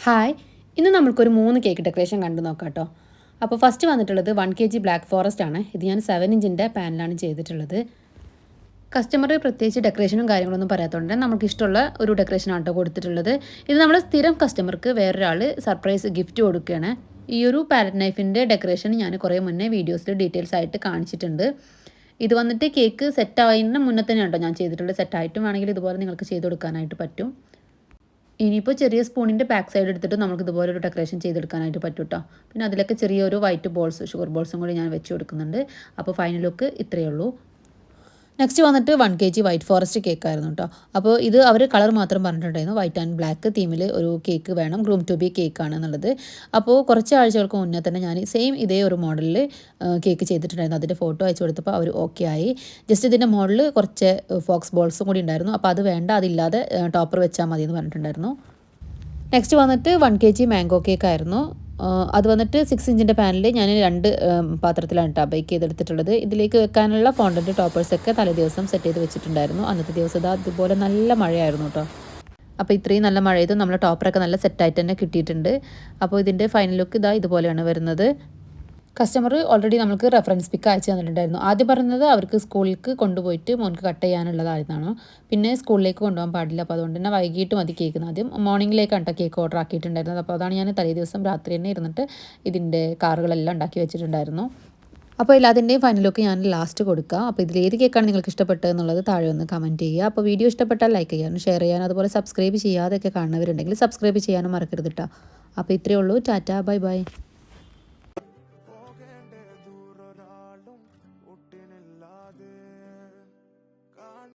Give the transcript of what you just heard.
Hi, ഇന്ന് നമ്മൾക്കൊരു 3 cake decoration കണ്ടു നോക്കാം കേട്ടോ. അപ്പോൾ ഫസ്റ്റ് വന്നിട്ടുള്ളത് 1 kg ബ്ലാക്ക് ഫോറസ്റ്റ് ആണ്. ഇത് ഞാൻ 7 ഇഞ്ചിൻ്റെ പാനിലാണ് ചെയ്തിട്ടുള്ളത്. കസ്റ്റമർ പ്രത്യേകിച്ച് ഡെക്കറേഷനും കാര്യങ്ങളൊന്നും പറയാത്തതുകൊണ്ട് നമുക്ക് ഇഷ്ടമുള്ള ഒരു ഡെക്കറേഷനാണ് കേട്ടോ കൊടുത്തിട്ടുള്ളത്. ഇത് നമ്മൾ സ്ഥിരം കസ്റ്റമർക്ക് വേറൊരാൾ സർപ്രൈസ് ഗിഫ്റ്റ് കൊടുക്കുകയാണ്. ഈ ഒരു പാലറ്റ് നൈഫിൻ്റെ ഡെക്കറേഷൻ ഞാൻ കുറേ മുന്നേ വീഡിയോസിൽ ഡീറ്റെയിൽസ് ആയിട്ട് കാണിച്ചിട്ടുണ്ട്. ഇത് വന്നിട്ട് കേക്ക് സെറ്റായതിന് മുന്നേ തന്നെയാണ് കേട്ടോ ഞാൻ ചെയ്തിട്ടുള്ളത്. സെറ്റായിട്ടും വേണമെങ്കിൽ ഇതുപോലെ നിങ്ങൾക്ക് ചെയ്ത് കൊടുക്കാനായിട്ട് പറ്റും. ഇനിയിപ്പോൾ ചെറിയ സ്പൂണിൻ്റെ ബാക്ക് സൈഡ് എടുത്തിട്ട് നമുക്ക് ഇതുപോലെ ഒരു ഡെക്കറേഷൻ ചെയ്തെടുക്കാനായിട്ട് പറ്റും കേട്ടോ. പിന്നെ അതിലൊക്കെ ചെറിയൊരു വൈറ്റ് ബോൾസ് ഷുഗർ ബോൾസും കൂടി ഞാൻ വെച്ച് കൊടുക്കുന്നുണ്ട്. അപ്പോൾ ഫൈനൽ ലുക്ക് ഇത്രയേ ഉള്ളൂ. നെക്സ്റ്റ് വന്നിട്ട് 1 kg വൈറ്റ് ഫോറസ്റ്റ് കേക്കായിരുന്നു കേട്ടോ. അപ്പോൾ ഇത് അവർ കളർ മാത്രം പറഞ്ഞിട്ടുണ്ടായിരുന്നു. വൈറ്റ് ആൻഡ് ബ്ലാക്ക് തീമിൽ ഒരു കേക്ക് വേണം, ഗ്രൂം ടു ബി കേക്കാണ് എന്നുള്ളത്. അപ്പോൾ കുറച്ച് ആഴ്ചകൾക്ക് മുന്നേ തന്നെ ഞാൻ സെയിം ഇതേ ഒരു മോഡലിൽ കേക്ക് ചെയ്തിട്ടുണ്ടായിരുന്നു. അതിൻ്റെ ഫോട്ടോ അയച്ചു കൊടുത്തപ്പോൾ അവർ ഓക്കെ ആയി. ജസ്റ്റ് ഇതിൻ്റെ മോഡൽ കുറച്ച് ഫോക്സ് ബോൾസും കൂടി ഉണ്ടായിരുന്നു. അപ്പോൾ അത് വേണ്ട, അതില്ലാതെ ടോപ്പർ വെച്ചാൽ മതി എന്ന് പറഞ്ഞിട്ടുണ്ടായിരുന്നു. നെക്സ്റ്റ് വന്നിട്ട് 1 kg മാംഗോ കേക്കായിരുന്നു. അത് വന്നിട്ട് 6 ഇഞ്ചിൻ്റെ പാനിൽ ഞാൻ 2 പാത്രത്തിലാണ് കേട്ടോ ബേക്ക് ചെയ്തെടുത്തിട്ടുള്ളത്. ഇതിലേക്ക് വെക്കാനുള്ള ഫോണ്ടൻറ്റ് ടോപ്പേഴ്സൊക്കെ തലേ ദിവസം സെറ്റ് ചെയ്ത് വെച്ചിട്ടുണ്ടായിരുന്നു. അന്നത്തെ ദിവസം അതുപോലെ നല്ല മഴയായിരുന്നു കേട്ടോ. അപ്പോൾ ഇത്രയും നല്ല മഴയത് നമ്മുടെ ടോപ്പറൊക്കെ നല്ല സെറ്റായിട്ട് തന്നെ കിട്ടിയിട്ടുണ്ട്. അപ്പോൾ ഇതിൻ്റെ ഫൈനൽ ലുക്ക് ഇതുപോലെയാണ് വരുന്നത്. കസ്റ്റമർ ഓൾറെഡി നമുക്ക് റെഫറൻസ് പിക്ക് അയച്ചു തന്നിട്ടുണ്ടായിരുന്നു. ആദ്യം പറഞ്ഞത് അവർക്ക് സ്കൂളിലേക്ക് കൊണ്ടുപോയിട്ട് മോൾക്ക് കട്ട് ചെയ്യാനുള്ളതായിരുന്നു. പിന്നെ സ്കൂളിലേക്ക് കൊണ്ടുപോകാൻ പാടില്ല. അപ്പോൾ അതുകൊണ്ട് തന്നെ വൈകിട്ട് മതി കേക്ക്. ആദ്യം മോർണിംഗിലേക്കാണ് കേട്ടോ കേക്ക് ഓർഡർ ആക്കിയിട്ടുണ്ടായിരുന്നത്. അപ്പോൾ അതാണ് ഞാൻ തലേ ദിവസം രാത്രി തന്നെ ഇരുന്നിട്ട് ഇതിൻ്റെ കാറുകളെല്ലാം ഉണ്ടാക്കി വെച്ചിട്ടുണ്ടായിരുന്നു. അപ്പോൾ എല്ലാത്തിൻ്റെയും ഫൈനൽ ലുക്ക് ഞാൻ ലാസ്റ്റ് കൊടുക്കുക. അപ്പോൾ ഇതിൽ ഏത് കേക്കാണ് നിങ്ങൾക്ക് ഇഷ്ടപ്പെട്ടത് എന്നുള്ളത് താഴെ ഒന്ന് കമൻറ്റ് ചെയ്യുക. അപ്പോൾ വീഡിയോ ഇഷ്ടപ്പെട്ടാൽ ലൈക്ക് ചെയ്യാനും ഷെയർ ചെയ്യാനും അതുപോലെ സബ്സ്ക്രൈബ് ചെയ്യാതെയൊക്കെ കാണുന്നവരുണ്ടെങ്കിൽ സബ്സ്ക്രൈബ് ചെയ്യാനും മറക്കരുത് കേട്ടോ. അപ്പോൾ ഇത്രയേ ഉള്ളൂ. Tata, bye bye.